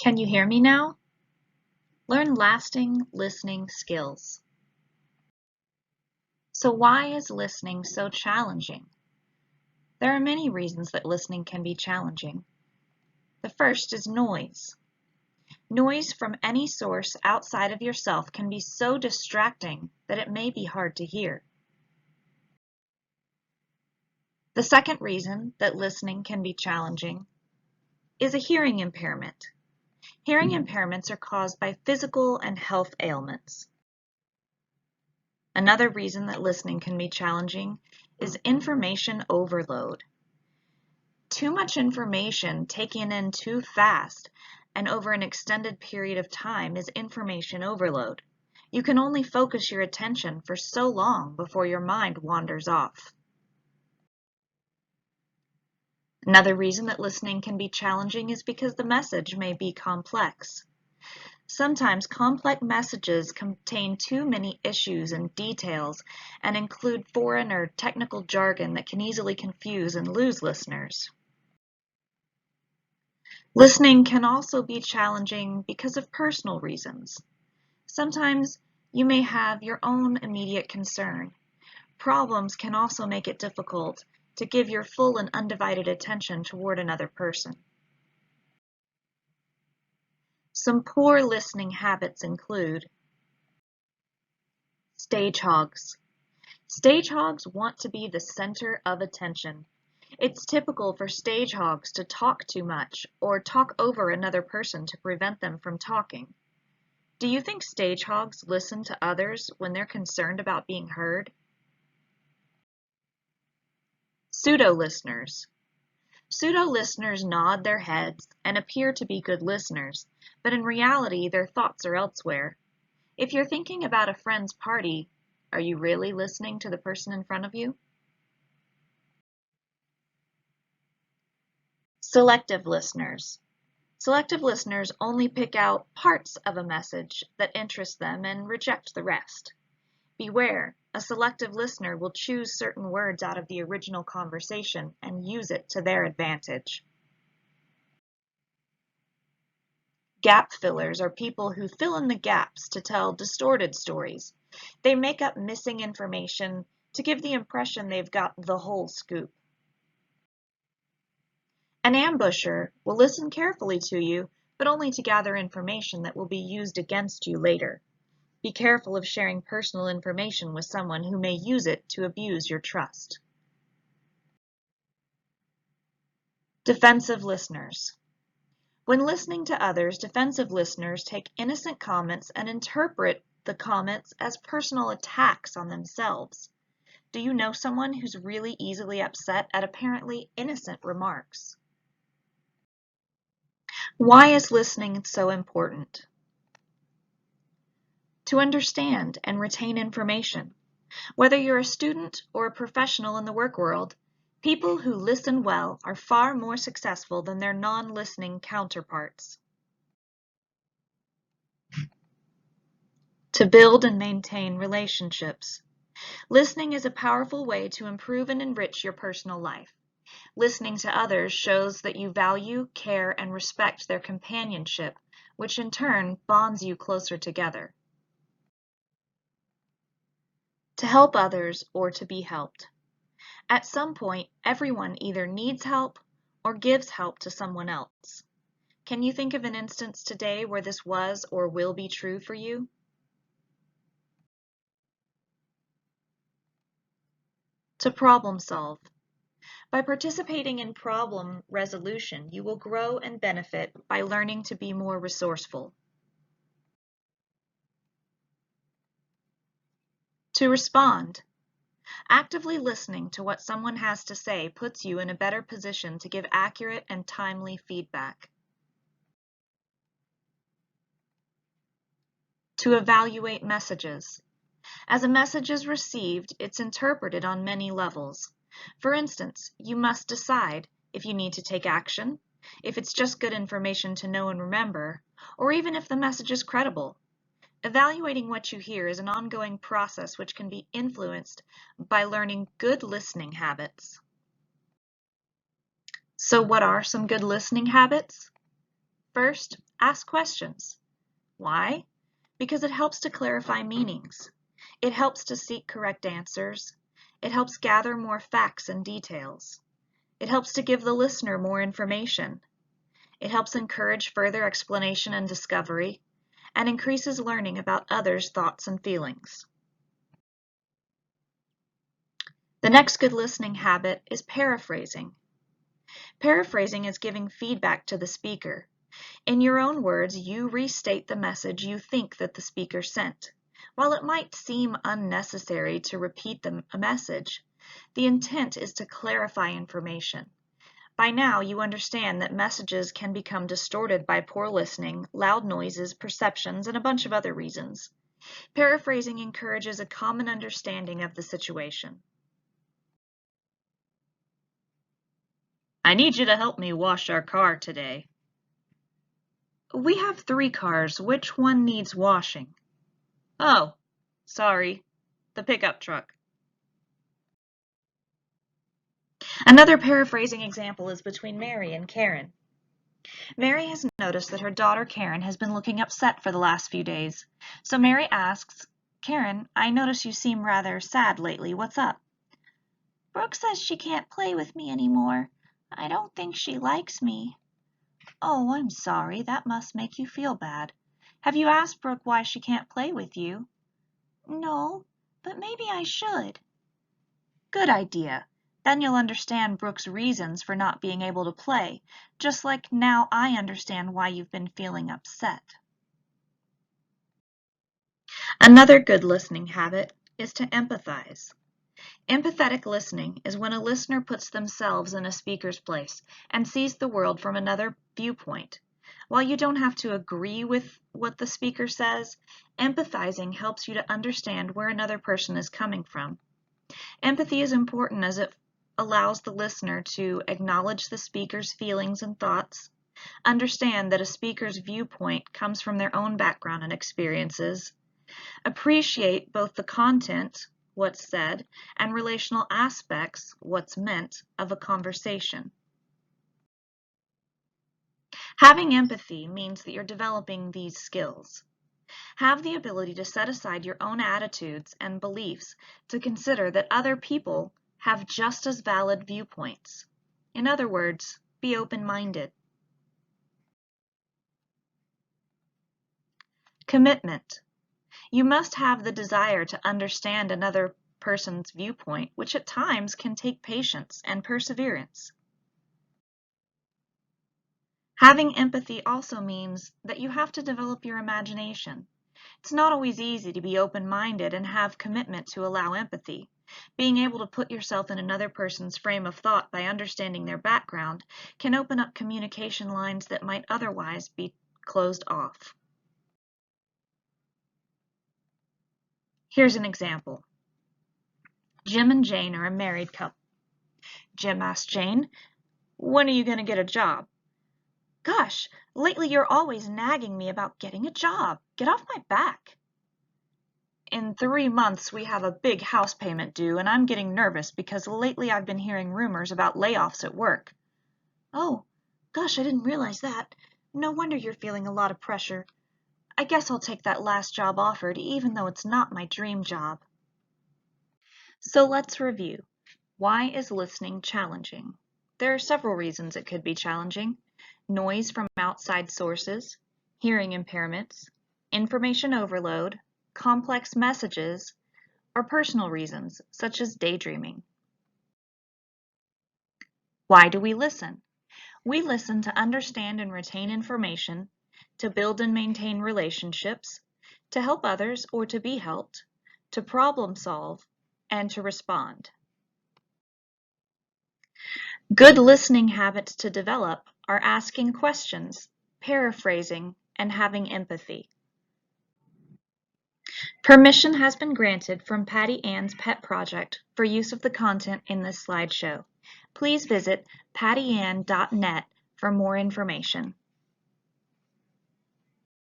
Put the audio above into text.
Can you hear me now? Learn lasting listening skills. So why is listening so challenging? There are many reasons that listening can be challenging. The first is noise. Noise from any source outside of yourself can be so distracting that it may be hard to hear. The second reason that listening can be challenging is a hearing impairment. Hearing impairments are caused by physical and health ailments. Another reason that listening can be challenging is information overload. Too much information taken in too fast and over an extended period of time is information overload. You can only focus your attention for so long before your mind wanders off. Another reason that listening can be challenging is because the message may be complex. Sometimes complex messages contain too many issues and details and include foreign or technical jargon that can easily confuse and lose listeners. Listening can also be challenging because of personal reasons. Sometimes you may have your own immediate concern. Problems can also make it difficult to give your full and undivided attention toward another person. Some poor listening habits include stage hogs. Stage hogs want to be the center of attention. It's typical for stage hogs to talk too much or talk over another person to prevent them from talking. Do you think stage hogs listen to others when they're concerned about being heard? Pseudo-listeners. Pseudo-listeners nod their heads and appear to be good listeners, but in reality their thoughts are elsewhere. If you're thinking about a friend's party, are you really listening to the person in front of you? Selective listeners. Selective listeners only pick out parts of a message that interest them and reject the rest. Beware, a selective listener will choose certain words out of the original conversation and use it to their advantage. Gap fillers are people who fill in the gaps to tell distorted stories. They make up missing information to give the impression they've got the whole scoop. An ambusher will listen carefully to you, but only to gather information that will be used against you later. Be careful of sharing personal information with someone who may use it to abuse your trust. Defensive listeners. When listening to others, defensive listeners take innocent comments and interpret the comments as personal attacks on themselves. Do you know someone who's really easily upset at apparently innocent remarks? Why is listening so important? To understand and retain information. Whether you're a student or a professional in the work world, people who listen well are far more successful than their non-listening counterparts. To build and maintain relationships. Listening is a powerful way to improve and enrich your personal life. Listening to others shows that you value, care, and respect their companionship, which in turn bonds you closer together. To help others or to be helped. At some point, everyone either needs help or gives help to someone else. Can you think of an instance today where this was or will be true for you? To problem solve. By participating in problem resolution, you will grow and benefit by learning to be more resourceful. To respond. Actively listening to what someone has to say puts you in a better position to give accurate and timely feedback. To evaluate messages. As a message is received, it's interpreted on many levels. For instance, you must decide if you need to take action, if it's just good information to know and remember, or even if the message is credible. Evaluating what you hear is an ongoing process which can be influenced by learning good listening habits. So what are some good listening habits? First, ask questions. Why? Because it helps to clarify meanings. It helps to seek correct answers. It helps gather more facts and details. It helps to give the listener more information. It helps encourage further explanation and discovery, and increases learning about others' thoughts and feelings. The next good listening habit is paraphrasing. Paraphrasing is giving feedback to the speaker. In your own words, you restate the message you think that the speaker sent. While it might seem unnecessary to repeat a message, the intent is to clarify information. By now, you understand that messages can become distorted by poor listening, loud noises, perceptions, and a bunch of other reasons. Paraphrasing encourages a common understanding of the situation. I need you to help me wash our car today. We have 3 cars. Which one needs washing? Oh, sorry, the pickup truck. Another paraphrasing example is between Mary and Karen. Mary has noticed that her daughter Karen has been looking upset for the last few days. So Mary asks, Karen, I notice you seem rather sad lately. What's up? Brooke says she can't play with me anymore. I don't think she likes me. Oh, I'm sorry. That must make you feel bad. Have you asked Brooke why she can't play with you? No, but maybe I should. Good idea. Then you'll understand Brooke's reasons for not being able to play, just like now I understand why you've been feeling upset. Another good listening habit is to empathize. Empathetic listening is when a listener puts themselves in a speaker's place and sees the world from another viewpoint. While you don't have to agree with what the speaker says, empathizing helps you to understand where another person is coming from. Empathy is important as it allows the listener to acknowledge the speaker's feelings and thoughts, understand that a speaker's viewpoint comes from their own background and experiences, appreciate both the content, what's said, and relational aspects, what's meant, of a conversation. Having empathy means that you're developing these skills. Have the ability to set aside your own attitudes and beliefs to consider that other people have just as valid viewpoints. In other words, be open-minded. Commitment. You must have the desire to understand another person's viewpoint, which at times can take patience and perseverance. Having empathy also means that you have to develop your imagination. It's not always easy to be open-minded and have commitment to allow empathy. Being able to put yourself in another person's frame of thought by understanding their background can open up communication lines that might otherwise be closed off. Here's an example. Jim and Jane are a married couple. Jim asks Jane, "When are you going to get a job?" "Gosh, lately you're always nagging me about getting a job. Get off my back." "In 3 months we have a big house payment due and I'm getting nervous because lately I've been hearing rumors about layoffs at work." "Oh, gosh, I didn't realize that. No wonder you're feeling a lot of pressure. I guess I'll take that last job offered even though it's not my dream job." So let's review. Why is listening challenging? There are several reasons it could be challenging. Noise from outside sources, hearing impairments, information overload, complex messages, or personal reasons, such as daydreaming. Why do we listen? We listen to understand and retain information, to build and maintain relationships, to help others or to be helped, to problem solve, and to respond. Good listening habits to develop are asking questions, paraphrasing, and having empathy. Permission has been granted from Patty Ann's pet project for use of the content in this slideshow. Please visit pattyann.net for more information.